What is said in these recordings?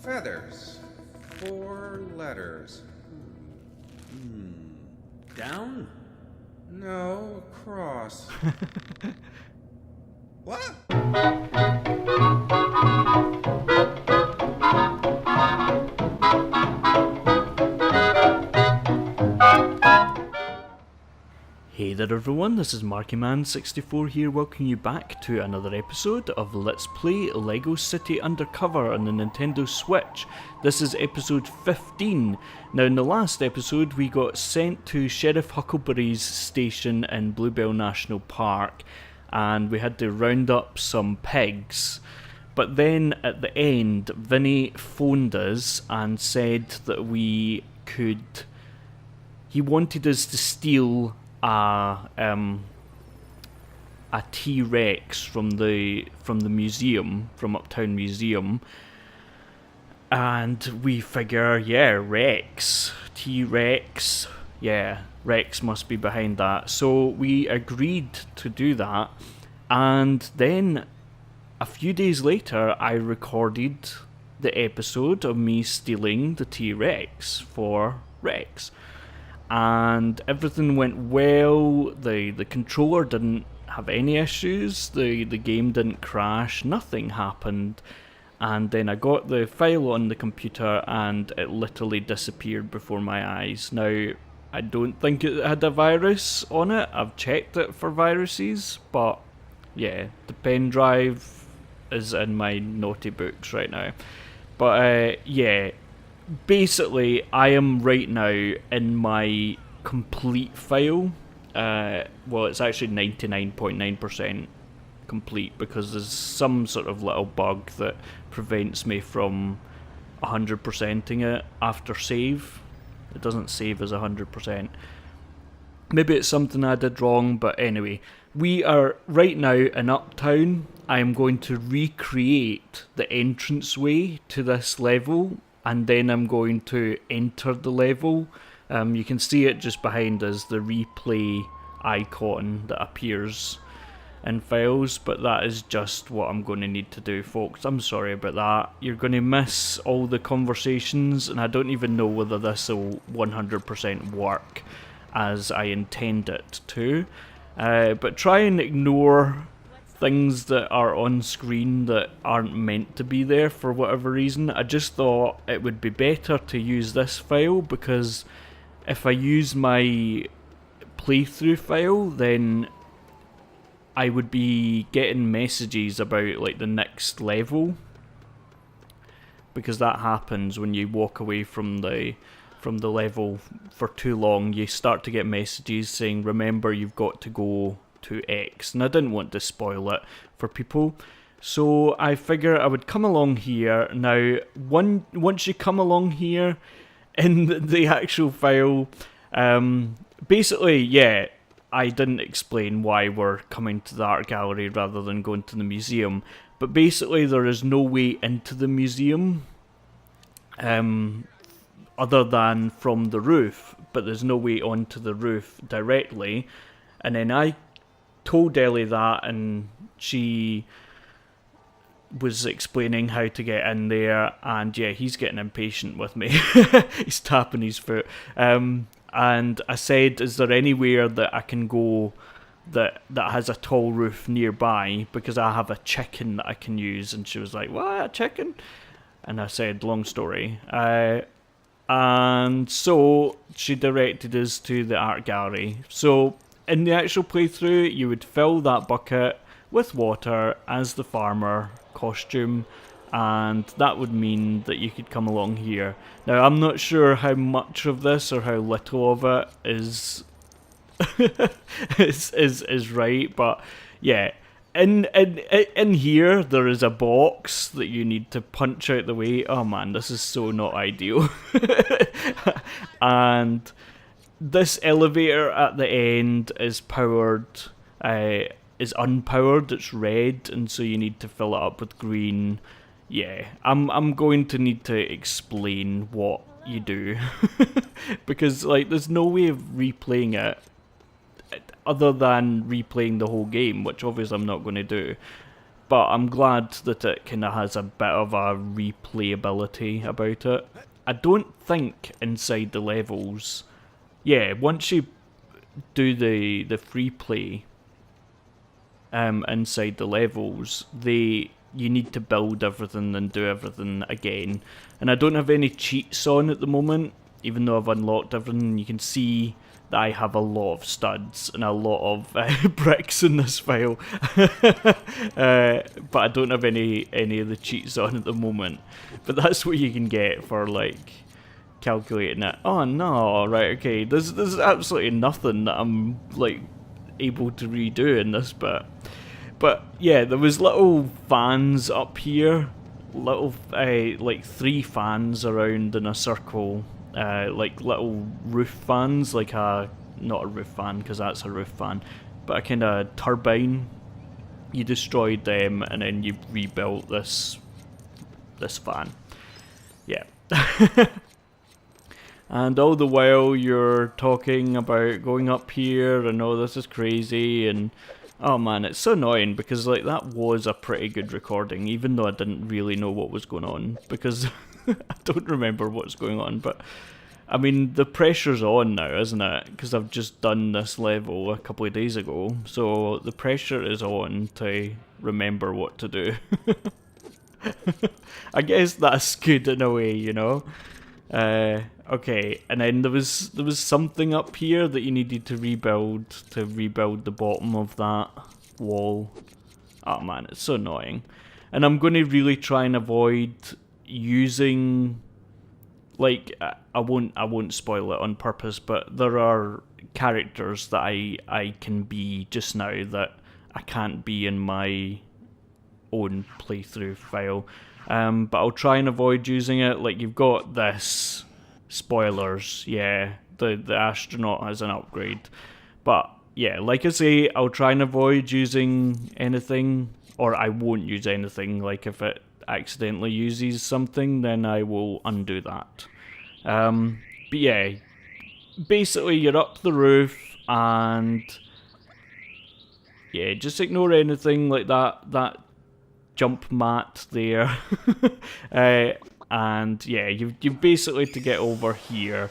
Feathers. 4 letters. Down? No, cross. What? Hey there everyone, this is MarkyMan64 here, welcoming you back to another episode of Let's Play LEGO City Undercover on the Nintendo Switch. This is episode 15. Now in the last episode we got sent to Sheriff Huckleberry's station in Bluebell National Park and we had to round up some pigs. But then at the end, Vinny phoned us and said that he wanted us to steal a T-Rex from the museum, from Uptown Museum, and we figure, yeah, Rex, T-Rex, yeah, Rex must be behind that. So we agreed to do that, and then a few days later, I recorded the episode of me stealing the T-Rex for Rex. And everything went well, the controller didn't have any issues, the game didn't crash, nothing happened. And then I got the file on the computer and it literally disappeared before my eyes. Now, I don't think it had a virus on it, I've checked it for viruses, but yeah, the pen drive is in my naughty books right now. But yeah, basically, I am right now in my complete file. Well, it's actually 99.9% complete because there's some sort of little bug that prevents me from 100%ing it after save. It doesn't save as 100%. Maybe it's something I did wrong, but anyway. We are right now in Uptown. I am going to recreate the entranceway to this level, and then I'm going to enter the level. You can see it just behind us, the replay icon that appears in files, but that is just what I'm going to need to do, folks. I'm sorry about that. You're going to miss all the conversations, and I don't even know whether this will 100% work as I intend it to. But try and ignore things that are on screen that aren't meant to be there for whatever reason. I just thought it would be better to use this file because if I use my playthrough file, then I would be getting messages about like the next level, because that happens when you walk away from the level for too long. You start to get messages saying, remember, you've got to go to X, and I didn't want to spoil it for people, so I figure I would come along here. Now, once you come along here in the actual file, basically, yeah, I didn't explain why we're coming to the art gallery rather than going to the museum, but basically there is no way into the museum other than from the roof, but there's no way onto the roof directly. And then I told Ellie that, and she was explaining how to get in there, and yeah, he's getting impatient with me. He's tapping his foot. And I said, is there anywhere that I can go that has a tall roof nearby, because I have a chicken that I can use? And she was like, what, a chicken? And I said, long story. And so she directed us to the art gallery. So in the actual playthrough, you would fill that bucket with water as the farmer costume, and that would mean that you could come along here. Now, I'm not sure how much of this or how little of it is is right, but yeah. In here, there is a box that you need to punch out the way. Oh man, this is so not ideal. And this elevator at the end is powered, is unpowered, it's red, and so you need to fill it up with green. Yeah, I'm going to need to explain what you do. Because, like, there's no way of replaying it other than replaying the whole game, which obviously I'm not going to do. but I'm glad that it kind of has a bit of a replayability about it. I don't think inside the levels, yeah, once you do the free play inside the levels, you need to build everything and do everything again. And I don't have any cheats on at the moment, even though I've unlocked everything. You can see that I have a lot of studs and a lot of bricks in this file. But I don't have any of the cheats on at the moment. But that's what you can get for like calculating it. Oh no, right, okay. There's absolutely nothing that I'm like able to redo in this bit. But yeah, there was little fans up here, little like 3 fans around in a circle, like little roof fans, like not a roof fan because that's a roof fan, but a kind of turbine. You destroyed them and then you rebuilt this fan. Yeah. And all the while you're talking about going up here and oh, this is crazy, and oh man, it's so annoying because like that was a pretty good recording, even though I didn't really know what was going on because I don't remember what's going on. But I mean, the pressure's on now, isn't it? Because I've just done this level a couple of days ago, so the pressure is on to remember what to do. I guess that's good in a way, you know. Okay, and then there was something up here that you needed to rebuild the bottom of that wall. Oh man, it's so annoying. And I'm going to really try and avoid using, like, I won't spoil it on purpose, but there are characters that I can be just now that I can't be in my own playthrough file. But I'll try and avoid using it. Like, you've got this, spoilers, yeah, the astronaut has an upgrade. But yeah, like I say, I'll try and avoid using anything, or I won't use anything. Like, if it accidentally uses something, then I will undo that. But yeah, basically you're up the roof, and yeah, just ignore anything like that jump mat there. And yeah, you've basically to get over here.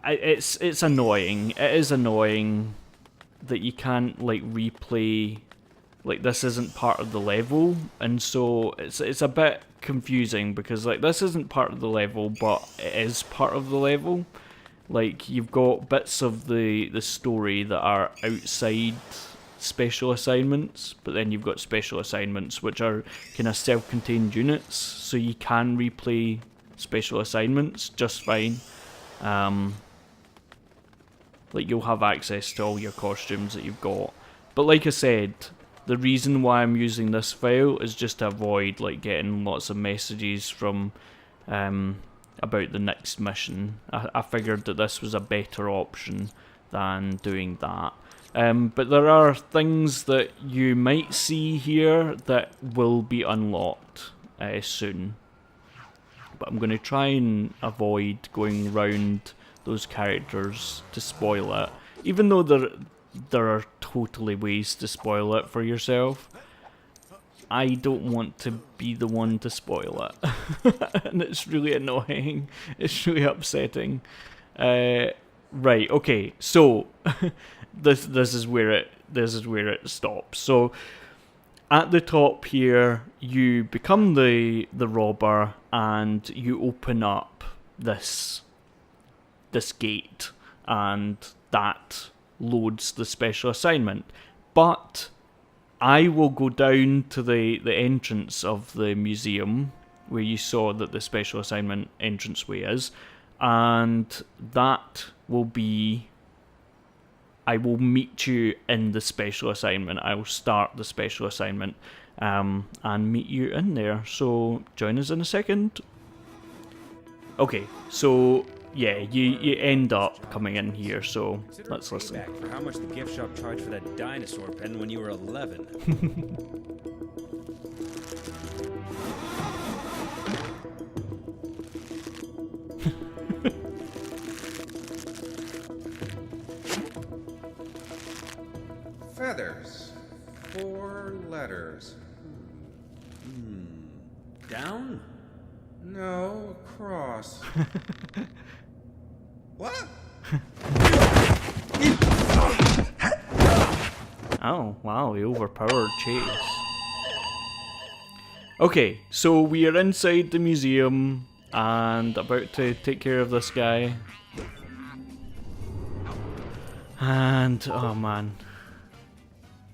It's annoying. It is annoying that you can't like replay, like this isn't part of the level, and so it's a bit confusing because like this isn't part of the level, but it is part of the level. Like, you've got bits of the story that are outside special assignments, but then you've got special assignments which are kind of self-contained units, so you can replay special assignments just fine. Like, you'll have access to all your costumes that you've got. But like I said, the reason why I'm using this file is just to avoid like getting lots of messages from about the next mission. I figured that this was a better option than doing that. But there are things that you might see here that will be unlocked soon. But I'm going to try and avoid going round those characters to spoil it. Even though there are totally ways to spoil it for yourself, I don't want to be the one to spoil it. And it's really annoying. It's really upsetting. Right, okay, so this is where it stops. So at the top here, you become the robber and you open up this gate, and that loads the special assignment. But I will go down to the entrance of the museum where you saw that the special assignment entranceway is, and that will be, I will meet you in the special assignment. I will start the special assignment and meet you in there. So join us in a second. Okay, so yeah, you end up coming in here, so let's listen. Back for how much the gift shop charged for that dinosaur pen when you were 11. Feathers. 4 letters. Down? No, across. What? Oh, wow, he overpowered Chase. Okay, so we are inside the museum and about to take care of this guy. And, oh man.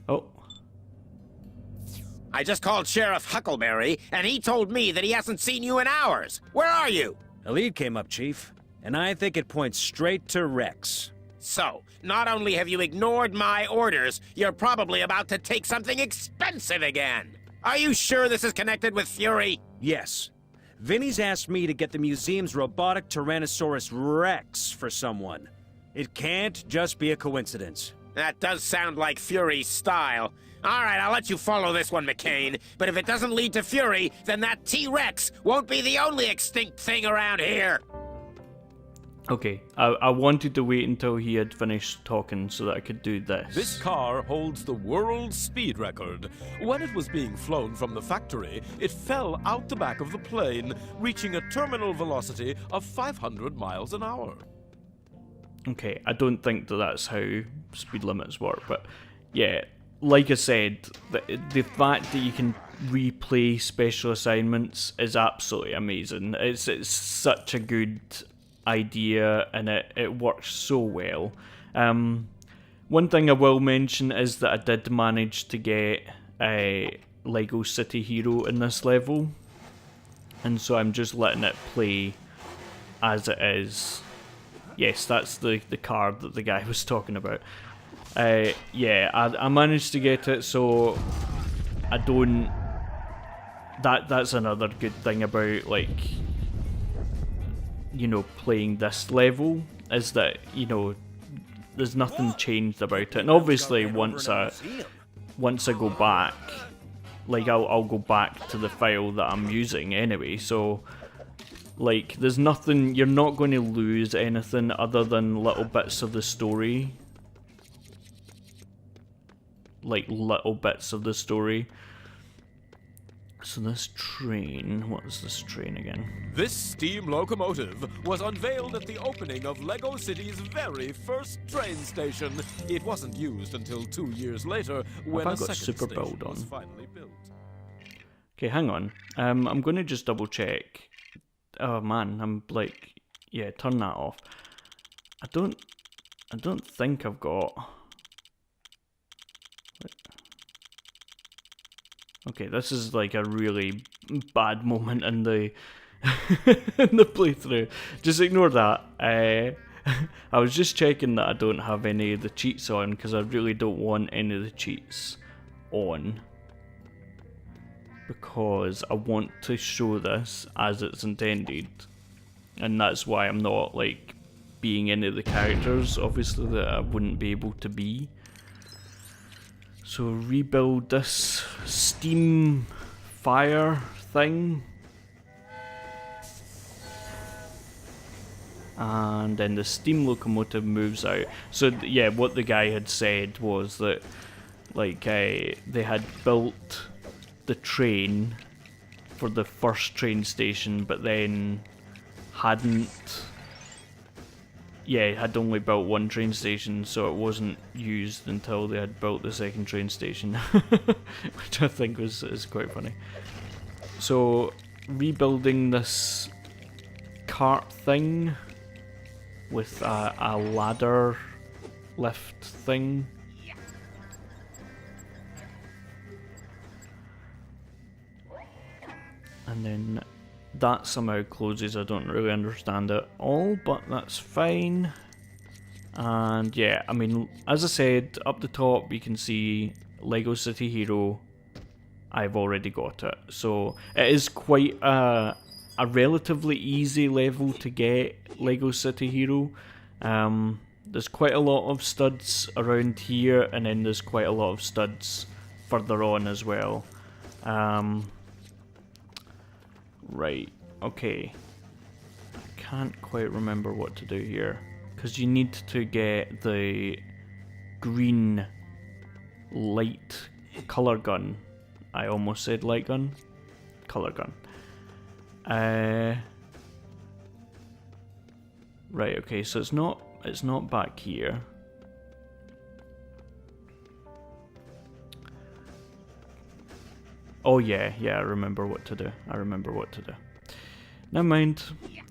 Oh. I just called Sheriff Huckleberry, and he told me that he hasn't seen you in hours. Where are you? A lead came up, Chief, and I think it points straight to Rex. So, not only have you ignored my orders, you're probably about to take something expensive again. Are you sure this is connected with Fury? Yes. Vinny's asked me to get the museum's robotic Tyrannosaurus Rex for someone. It can't just be a coincidence. That does sound like Fury's style. All right, I'll let you follow this one, McCain. But if it doesn't lead to Fury, then that T-Rex won't be the only extinct thing around here. Okay, I wanted to wait until he had finished talking so that I could do this. This car holds the world speed record. When it was being flown from the factory, it fell out the back of the plane, reaching a terminal velocity of 500 miles an hour. Okay, I don't think that that's how speed limits work, but yeah, like I said, the fact that you can replay special assignments is absolutely amazing. It's such a good idea and it works so well. One thing I will mention is that I did manage to get a Lego City Hero in this level, and so I'm just letting it play as it is. Yes, that's the card that the guy was talking about. Yeah, I managed to get it, so I don't... That's another good thing about, like, you know, playing this level, is that, you know, there's nothing changed about it. And obviously, once I go back, like, I'll go back to the file that I'm using anyway, so... Like, there's nothing, you're not going to lose anything other than little bits of the story. Like, little bits of the story. So this train, what is this train again? This steam locomotive was unveiled at the opening of Lego City's very first train station. It wasn't used until 2 years later when a second super station build was on? finally built. Okay, hang on. I'm going to just double check. Oh man, I'm like, yeah, turn that off. I don't think I've got... Okay, this is like a really bad moment in the in the playthrough. Just ignore that. I was just checking that I don't have any of the cheats on, because I really don't want any of the cheats on, because I want to show this as it's intended, and that's why I'm not like being any of the characters, obviously, that I wouldn't be able to be. So rebuild this steam fire thing, and then the steam locomotive moves out. So yeah, what the guy had said was that, like, they had built the train for the first train station, but then hadn't... Yeah, had only built one train station, so it wasn't used until they had built the second train station, which I think is quite funny. So, rebuilding this cart thing with a ladder lift thing. And then that somehow closes. I don't really understand it all, but that's fine. And yeah, I mean, as I said, up the top you can see Lego City Hero. I've already got it. So it is quite a relatively easy level to get Lego City Hero. There's quite a lot of studs around here, and then there's quite a lot of studs further on as well. Right, okay. I can't quite remember what to do here, because you need to get the green light color gun I almost said light gun. Color gun. Right, okay, so it's not back here. Oh yeah, I remember what to do. Never mind.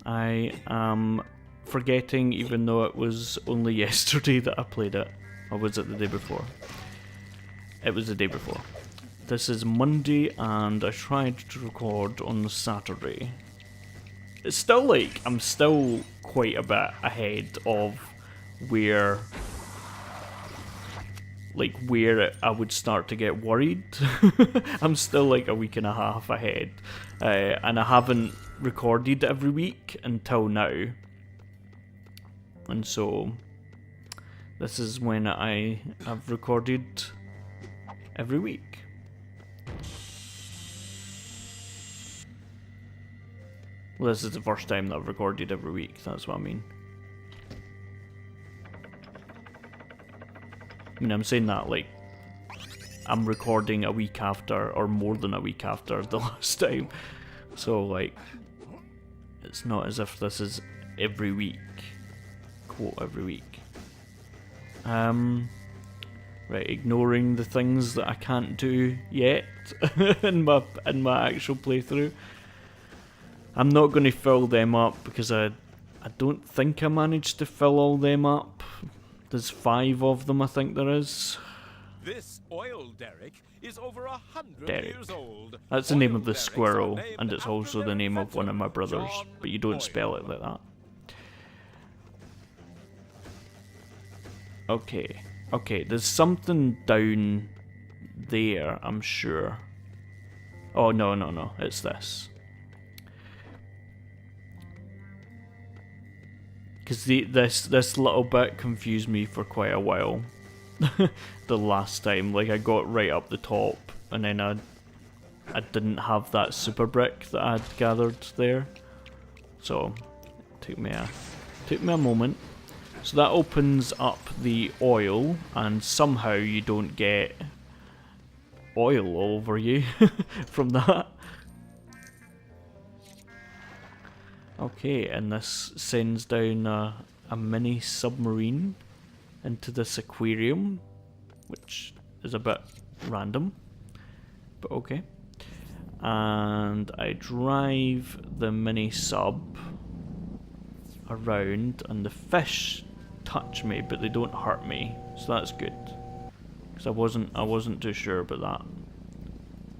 I am forgetting, even though it was only yesterday that I played it. Or was it the day before? It was the day before. This is Monday and I tried to record on Saturday. It's still like, I'm still quite a bit ahead of where I would start to get worried. I'm still like a week and a half ahead. And I haven't recorded every week until now. And so, this is when I have recorded every week. Well, this is the first time that I've recorded every week, that's what I mean. I'm saying that like I'm recording a week after, or more than a week after the last time. So like, it's not as if this is every week. Quote, every week. Right, ignoring the things that I can't do yet in my actual playthrough. I'm not going to fill them up because I don't think I managed to fill all them up. There's 5 of them, I think there is. This oil derrick is over 100 Derrick. years old. That's the name Oil of the derricks squirrel, are named and it's after also the their name of one of my inventor, brothers, John but you don't Oil. spell it like that. Okay, there's something down there, I'm sure. Oh, no, it's this. Because this little bit confused me for quite a while. The last time, like I got right up the top, and then I didn't have that super brick that I'd gathered there. So, it took me a moment. So that opens up the oil, and somehow you don't get oil all over you from that. Okay, and this sends down a mini submarine into this aquarium, which is a bit random, but okay. And I drive the mini sub around, and the fish touch me, but they don't hurt me, so that's good. Because I wasn't too sure about that.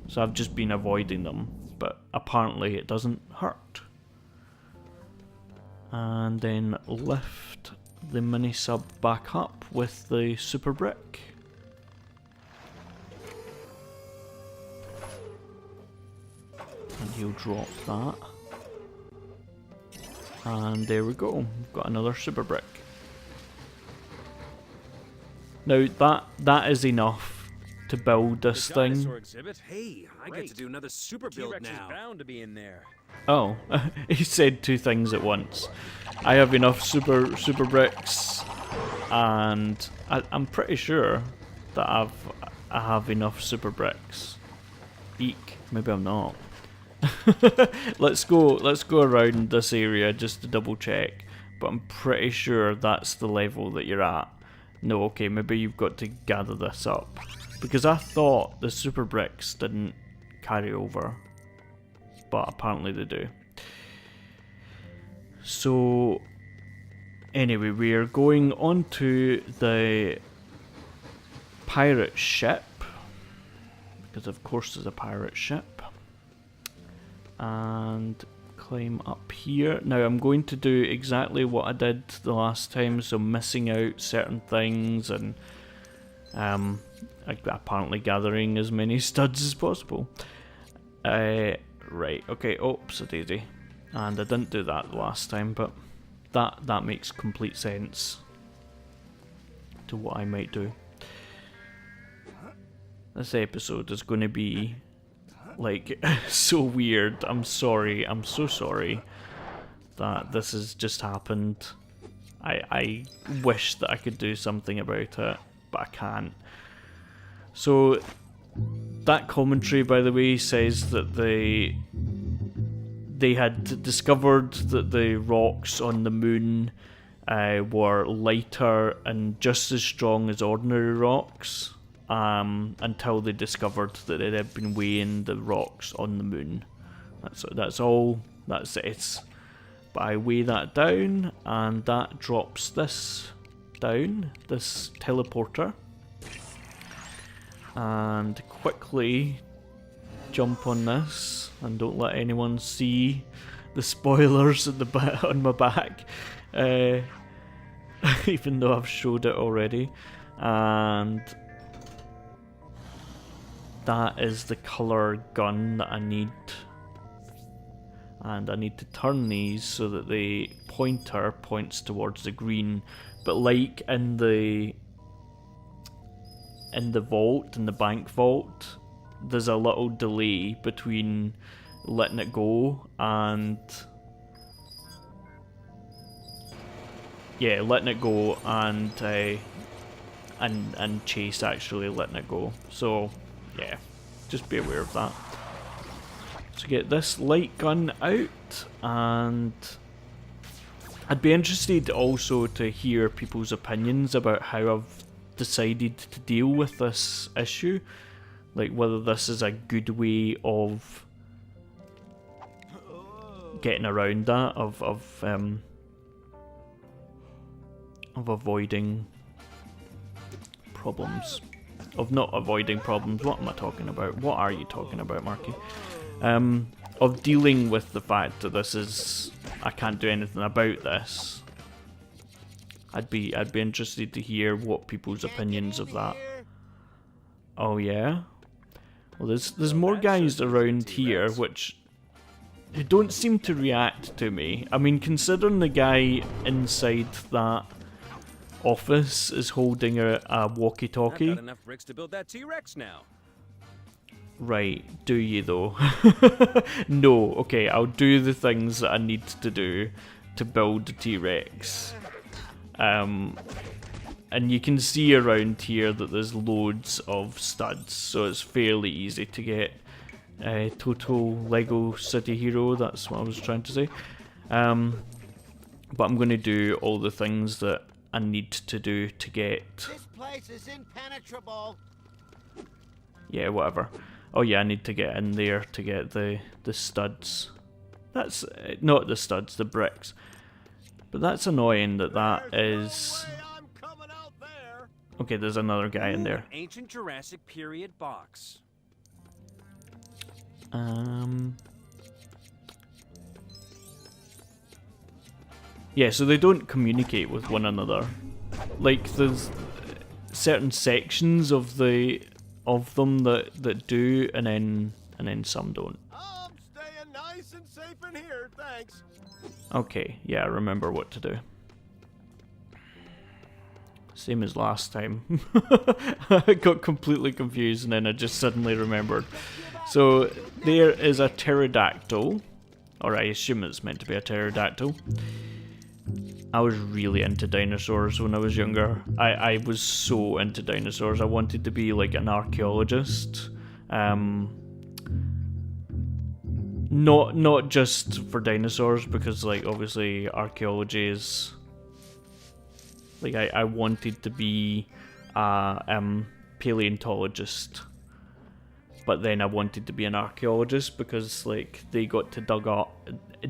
So I've just been avoiding them, but apparently it doesn't hurt. And then lift the mini sub back up with the super brick. And he'll drop that. And there we go, we've got another super brick. Now that is enough to build this The thing. dinosaur exhibit? Hey, I get to do another super build T-Rex now. is bound to be in there. Oh, he said 2 things at once. I have enough super bricks, and I'm pretty sure that I have enough super bricks. Eek, maybe I'm not. let's go around this area just to double check, but I'm pretty sure that's the level that you're at. No, okay, maybe you've got to gather this up, because I thought the super bricks didn't carry over, but apparently they do. So anyway, we are going on to the pirate ship, because of course there's a pirate ship, and climb up here. Now I'm going to do exactly what I did the last time, so missing out certain things, and apparently gathering as many studs as possible. Right, okay, oops a daisy. And I didn't do that the last time, but that makes complete sense to what I might do. This episode is going to be like so weird. I'm sorry, I'm so sorry that this has just happened. I wish that I could do something about it, but I can't. So that commentary, by the way, says that they had discovered that the rocks on the moon were lighter and just as strong as ordinary rocks, until they discovered that it had been weighing the rocks on the moon. That's all that says. But I weigh that down, and that drops this down, this teleporter. And quickly jump on this, and don't let anyone see the spoilers at the on my back, even though I've showed it already. And that is the colour gun that I need. And I need to turn these so that the pointer points towards the green. But like in the vault, in the bank vault, there's a little delay between letting it go and letting it go and Chase actually letting it go. So yeah, just be aware of that. So get this light gun out, and I'd be interested also to hear people's opinions about how I've decided to deal with this issue, like whether this is a good way of getting around that, of avoiding problems, of not avoiding problems. What am I talking about? What are you talking about, Marky? Of dealing with the fact that this is, I can't do anything about this. I'd be interested to hear what people's opinions of that. Oh yeah? Well, there's more guys around here which don't seem to react to me. I mean, considering the guy inside that office is holding a walkie-talkie. I've got enough bricks to build that T-Rex now. Right, do you though? No, okay, I'll do the things that I need to do to build the T-Rex. And you can see around here that there's loads of studs, so it's fairly easy to get total Lego City Hero, that's what I was trying to say. But I'm going to do all the things that I need to do to get... This place is impenetrable. Yeah, whatever. Oh yeah, I need to get in there to get the studs. That's not the studs, the bricks. But that's annoying that is... Okay, there's another guy in there. Ancient Jurassic period box. Yeah, so they don't communicate with one another. Like there's certain sections of them that do, and then some don't. I'm staying nice and safe in here, thanks. Okay, yeah, I remember what to do. Same as last time. I got completely confused and then I just suddenly remembered. So there is a pterodactyl, or I assume it's meant to be a pterodactyl. I was really into dinosaurs when I was younger. I was so into dinosaurs. I wanted to be like an archaeologist. Not just for dinosaurs, because like obviously archaeology is like I wanted to be a paleontologist, but then I wanted to be an archaeologist because like they got to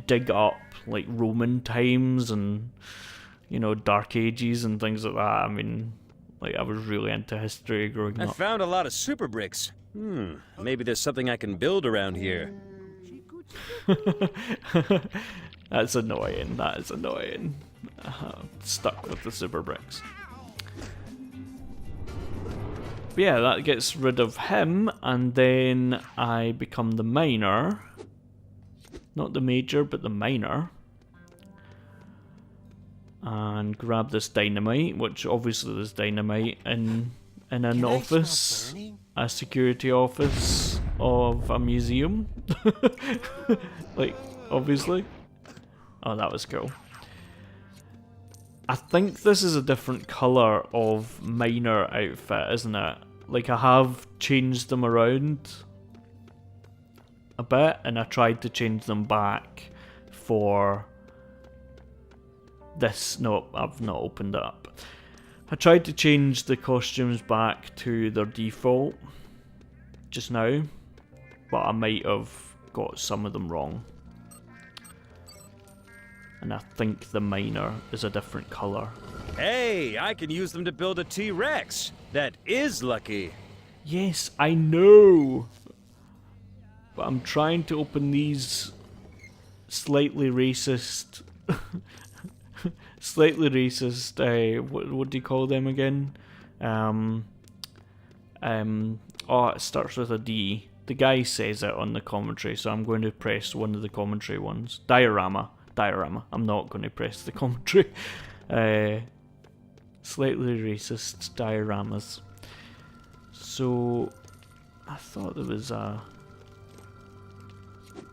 dig up like Roman times and, you know, Dark Ages and things like that. I mean, like I was really into history growing I up. found a lot of super bricks. Maybe there's something I can build around here. That's annoying. That is annoying. Stuck with the super bricks. But yeah, that gets rid of him, and then I become the miner. Not the major, but the miner. And grab this dynamite, which obviously there's dynamite in an office, a security office of a museum. Like, obviously. Oh, that was cool. I think this is a different colour of miner outfit, isn't it? Like, I have changed them around a bit, and I tried to change them back for this. No, I've not opened it up. I tried to change the costumes back to their default just now, but I might have got some of them wrong. And I think the miner is a different colour. Hey, I can use them to build a T-Rex. That is lucky. Yes, I know! But I'm trying to open these slightly racist... what do you call them again? Oh, it starts with a D. The guy says it on the commentary, so I'm going to press one of the commentary ones. Diorama. I'm not going to press the commentary. Slightly racist dioramas. So, I thought there was a...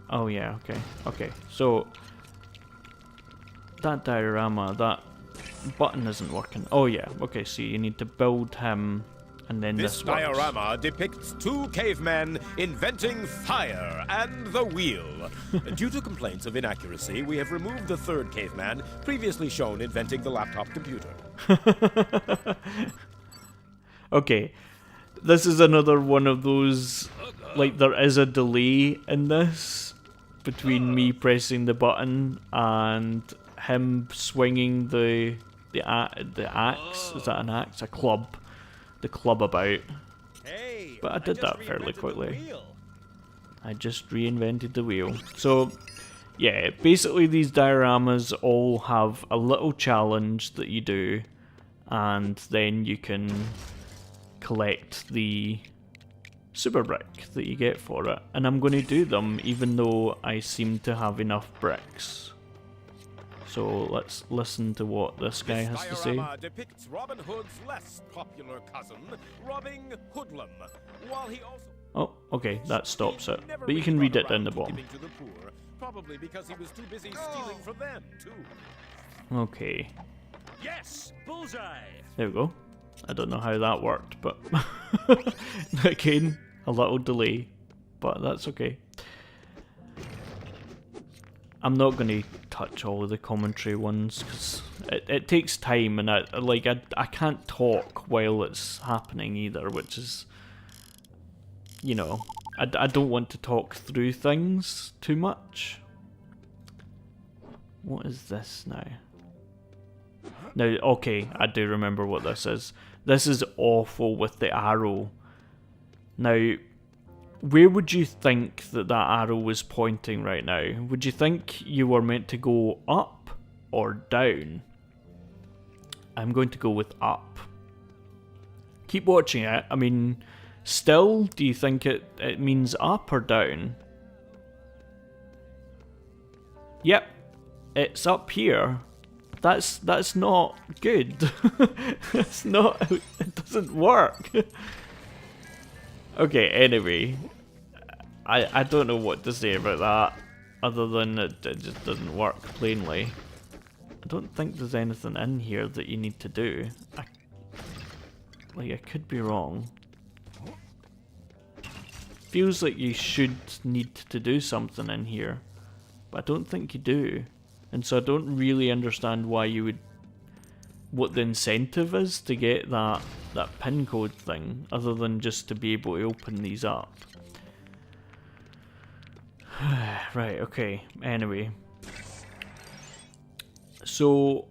Oh yeah, okay. So, that diorama, that button isn't working. Oh yeah, okay, so you need to build him, and then This this works. diorama depicts two cavemen inventing fire and the wheel. Due to complaints of inaccuracy, we have removed the third caveman, previously shown inventing the laptop computer. Okay, this is another one of those, like, there is a delay in this between me pressing the button and him swinging the axe. Is that an axe? A club. The club about. Hey, But I did just that fairly reinvented the quickly. wheel. I just reinvented the wheel. So, yeah, basically these dioramas all have a little challenge that you do, and then you can collect the super brick that you get for it. And I'm going to do them even though I seem to have enough bricks. So let's listen to what this guy has to say. Diorama depicts Robin Hood's less popular cousin, robbing Hoodlum, while he also... Oh, okay, that stops it. Never But you can really read got it down around the to bottom. giving to the poor, probably because he was too busy stealing from them, too. Okay, Yes, bullseye. there we go. I don't know how that worked, but again, a little delay, but that's okay. I'm not going to touch all of the commentary ones because it takes time, and I can't talk while it's happening either, which is, you know, I don't want to talk through things too much. What is this now? Now, okay, I do remember what this is. This is awful with the arrow. Now, where would you think that arrow was pointing right now? Would you think you were meant to go up or down? I'm going to go with up. Keep watching it. I mean, still, do you think it means up or down? Yep, it's up here. That's not good. It's not. It doesn't work. Okay, anyway, I don't know what to say about that, other than it just doesn't work plainly. I don't think there's anything in here that you need to do. I could be wrong. Feels like you should need to do something in here, but I don't think you do. And so I don't really understand why you would... what the incentive is to get that pin code thing, other than just to be able to open these up. Right, okay, anyway. So,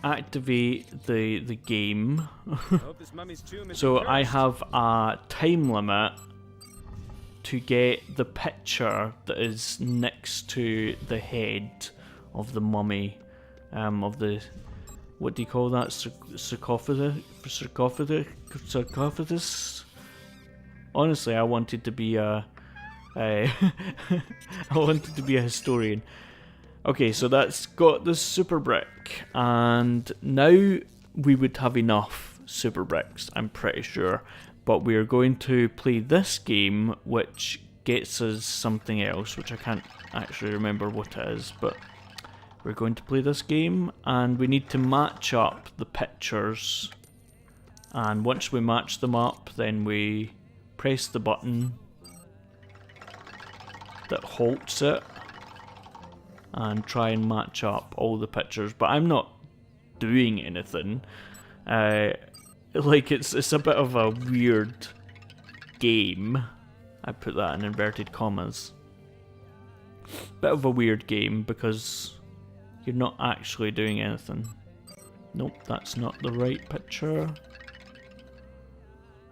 activate the game. Hope this mummy's tomb is So I cursed. have a time limit to get the picture that is next to the head of the mummy, of the... what do you call that? Sarcophagus? Honestly, I wanted to be a... I wanted to be a historian. Okay, so that's got the super brick, and now we would have enough super bricks, I'm pretty sure. But we are going to play this game, which gets us something else, which I can't actually remember what it is, but... we're going to play this game, and we need to match up the pictures And once we match them up, then we press the button that halts it and try and match up all the pictures. But I'm not doing anything. Like it's a bit of a weird game. I put that in inverted commas. Bit of a weird game because you're not actually doing anything. Nope, that's not the right picture.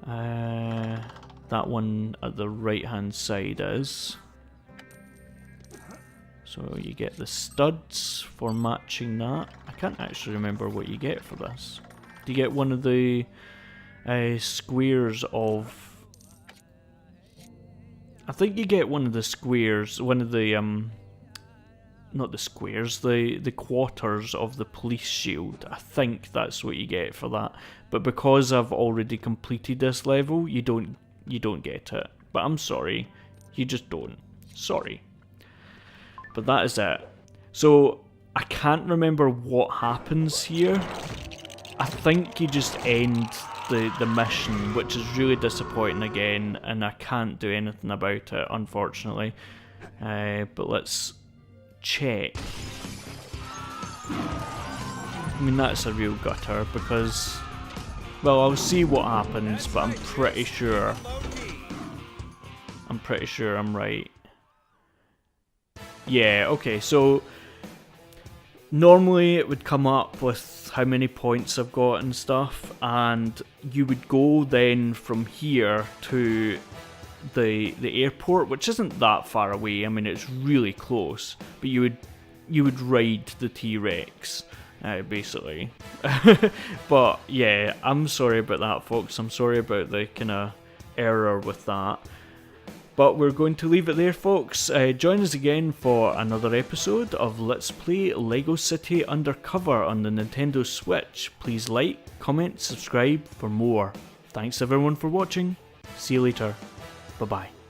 That one at the right hand side is. So you get the studs for matching that. I can't actually remember what you get for this. Do you get one of the squares of... I think you get one of the squares, one of the, not the squares, the quarters of the police shield. I think that's what you get for that. But because I've already completed this level, you don't get it. But I'm sorry, you just don't. Sorry. But that is it. So, I can't remember what happens here. I think you just end the mission, which is really disappointing again, and I can't do anything about it, unfortunately. But let's check. I mean, that's a real gutter, because... Well, I'll see what happens, but I'm pretty sure I'm right. Yeah, okay, so... Normally it would come up with how many points I've got and stuff, and you would go then from here to the airport, which isn't that far away. I mean, it's really close, but you would ride the T-Rex, basically. But yeah, I'm sorry about that, folks. I'm sorry about the kind of error with that. But we're going to leave it there, folks. Join us again for another episode of Let's Play LEGO City Undercover on the Nintendo Switch. Please like, comment, subscribe for more. Thanks everyone for watching. See you later. Bye-bye.